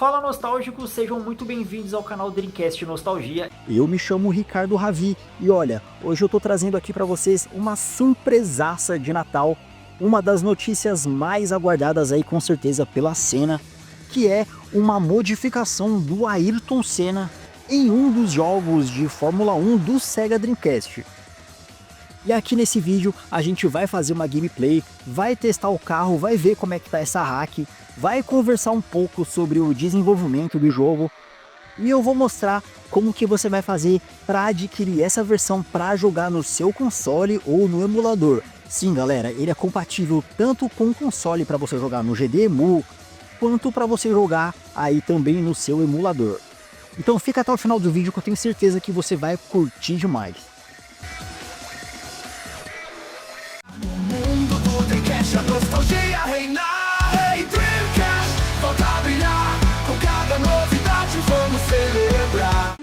Fala nostálgicos, sejam muito bem-vindos ao canal Dreamcast Nostalgia. Eu me chamo Ricardo Ravi e olha, hoje eu tô trazendo aqui para vocês uma surpresaça de Natal, uma das notícias mais aguardadas aí com certeza pela cena, que é uma modificação do Ayrton Senna em um dos jogos de Fórmula 1 do Sega Dreamcast. E aqui nesse vídeo a gente vai fazer uma gameplay, vai testar o carro, vai ver como é que tá essa hack, vai conversar um pouco sobre o desenvolvimento do jogo e eu vou mostrar como que você vai fazer para adquirir essa versão para jogar no seu console ou no emulador. Sim galera, ele é compatível tanto com o console para você jogar no GDEMU, quanto para você jogar aí também no seu emulador. Então fica até o final do vídeo que eu tenho certeza que você vai curtir demais. A nostalgia reinar, hey Dreamcast, volta a brilhar, com cada novidade vamos celebrar.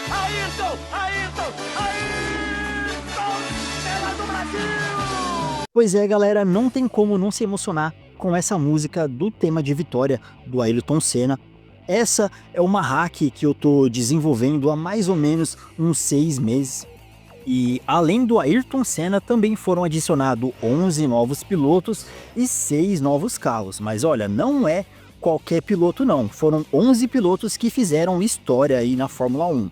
Ayrton, Senna do Brasil! Pois é galera, não tem como não se emocionar com essa música do tema de vitória do Ayrton Senna. Essa é uma hack que eu tô desenvolvendo há mais ou menos uns 6 meses. E além do Ayrton Senna também foram adicionados 11 novos pilotos e 6 novos carros. Mas olha, não é qualquer piloto não, foram 11 pilotos que fizeram história aí na Fórmula 1.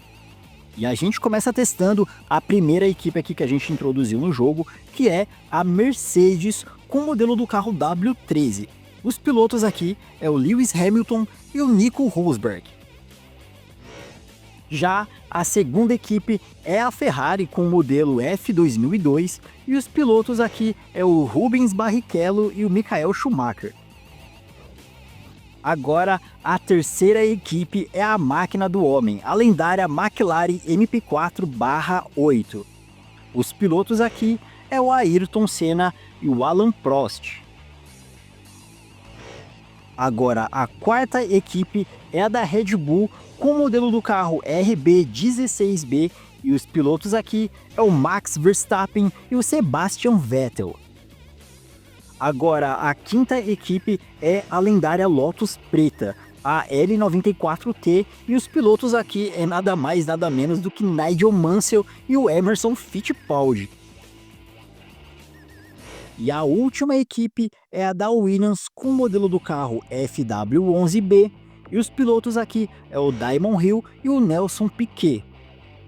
E a gente começa testando a primeira equipe aqui que a gente introduziu no jogo, que é a Mercedes com o modelo do carro W13. Os pilotos aqui é o Lewis Hamilton e o Nico Rosberg. Já a segunda equipe é a Ferrari com o modelo F2002 e os pilotos aqui é o Rubens Barrichello e o Michael Schumacher. Agora a terceira equipe é a máquina do homem, a lendária McLaren MP4/8. Os pilotos aqui é o Ayrton Senna e o Alain Prost. Agora a quarta equipe é a da Red Bull com o modelo do carro RB16B e os pilotos aqui é o Max Verstappen e o Sebastian Vettel. Agora a quinta equipe é a lendária Lotus Preta, a L94T, e os pilotos aqui é nada mais nada menos do que Nigel Mansell e o Emerson Fittipaldi. E a última equipe é a da Williams com o modelo do carro FW11B e os pilotos aqui é o Damon Hill e o Nelson Piquet.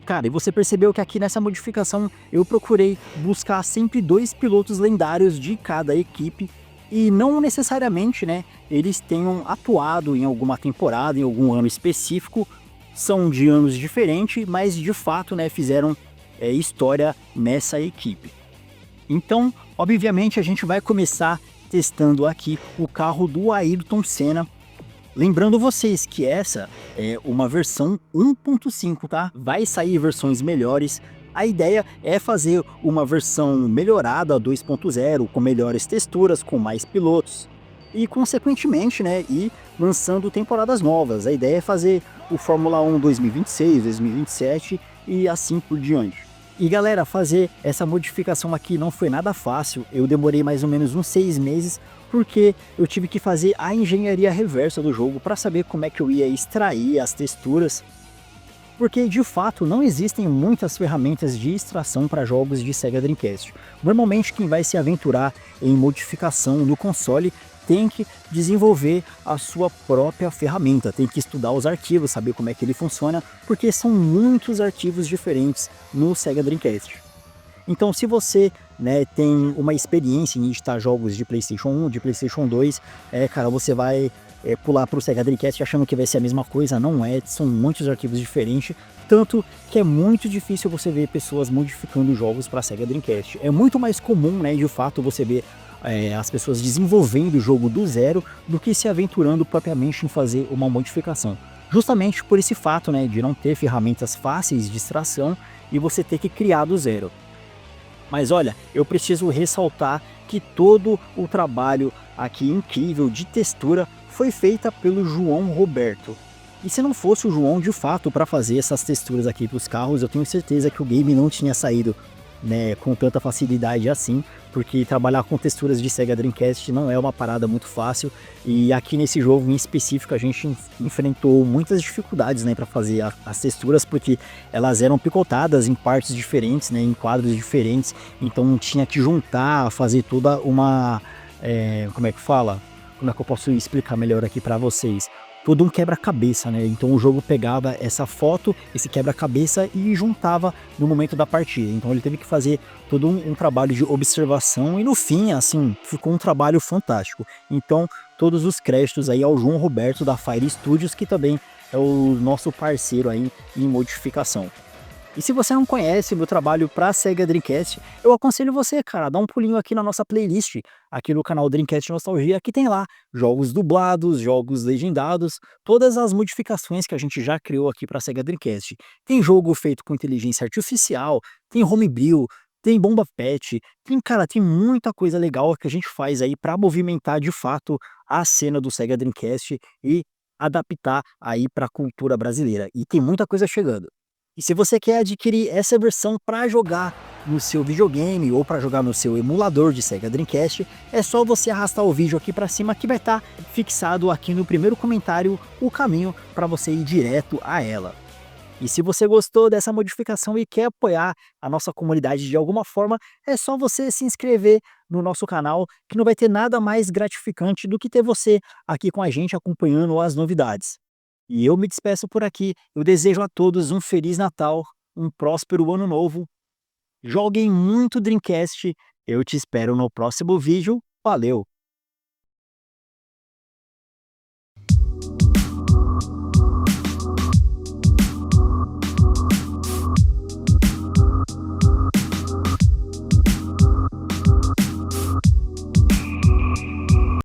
Cara, e você percebeu que aqui nessa modificação eu procurei buscar sempre 2 pilotos lendários de cada equipe e não necessariamente, né, eles tenham atuado em alguma temporada, em algum ano específico, são de anos diferentes, mas de fato, né, fizeram história nessa equipe. Então, obviamente, a gente vai começar testando aqui o carro do Ayrton Senna. Lembrando vocês que essa é uma versão 1.5, tá? Vai sair versões melhores. A ideia é fazer uma versão melhorada 2.0, com melhores texturas, com mais pilotos. E, consequentemente, né, ir lançando temporadas novas. A ideia é fazer o Fórmula 1 2026, 2027 e assim por diante. E galera, fazer essa modificação aqui não foi nada fácil, eu demorei mais ou menos uns 6 meses, porque eu tive que fazer a engenharia reversa do jogo para saber como é que eu ia extrair as texturas, porque de fato não existem muitas ferramentas de extração para jogos de Sega Dreamcast. Normalmente quem vai se aventurar em modificação no console tem que desenvolver a sua própria ferramenta, tem que estudar os arquivos, saber como é que ele funciona, porque são muitos arquivos diferentes no Sega Dreamcast. Então se você, né, tem uma experiência em editar jogos de PlayStation 1, de PlayStation 2, cara, você vai pular para o Sega Dreamcast achando que vai ser a mesma coisa, não é, são muitos arquivos diferentes, tanto que é muito difícil você ver pessoas modificando jogos para Sega Dreamcast. É muito mais comum, né, de fato, você ver as pessoas desenvolvendo o jogo do zero do que se aventurando propriamente em fazer uma modificação. Justamente por esse fato, né, de não ter ferramentas fáceis de extração e você ter que criar do zero. Mas olha, eu preciso ressaltar que todo o trabalho aqui incrível de textura foi feita pelo João Roberto. E se não fosse o João de fato para fazer essas texturas aqui para os carros, eu tenho certeza que o game não tinha saído né, com tanta facilidade assim, porque trabalhar com texturas de Sega Dreamcast não é uma parada muito fácil, e aqui nesse jogo em específico a gente enfrentou muitas dificuldades, né, para fazer as texturas, porque elas eram picotadas em partes diferentes, né, em quadros diferentes, então tinha que juntar, fazer toda uma, como é que fala? Como é que eu posso explicar melhor aqui para vocês? Todo um quebra-cabeça, né? Então o jogo pegava essa foto, esse quebra-cabeça e juntava no momento da partida. Então ele teve que fazer todo um trabalho de observação e no fim, assim, ficou um trabalho fantástico. Então todos os créditos aí ao João Roberto da Fire Studios, que também é o nosso parceiro aí em modificação. E se você não conhece o meu trabalho para Sega Dreamcast, eu aconselho você, cara, a dar um pulinho aqui na nossa playlist, aqui no canal Dreamcast Nostalgia, que tem lá jogos dublados, jogos legendados, todas as modificações que a gente já criou aqui para Sega Dreamcast. Tem jogo feito com inteligência artificial, tem homebrew, tem bomba pet, tem, cara, tem muita coisa legal que a gente faz aí para movimentar de fato a cena do Sega Dreamcast e adaptar aí para a cultura brasileira. E tem muita coisa chegando. E se você quer adquirir essa versão para jogar no seu videogame ou para jogar no seu emulador de Sega Dreamcast, é só você arrastar o vídeo aqui para cima que vai estar fixado aqui no primeiro comentário o caminho para você ir direto a ela. E se você gostou dessa modificação e quer apoiar a nossa comunidade de alguma forma, é só você se inscrever no nosso canal, que não vai ter nada mais gratificante do que ter você aqui com a gente acompanhando as novidades. E eu me despeço por aqui, eu desejo a todos um Feliz Natal, um próspero Ano Novo, joguem muito Dreamcast, eu te espero no próximo vídeo, valeu!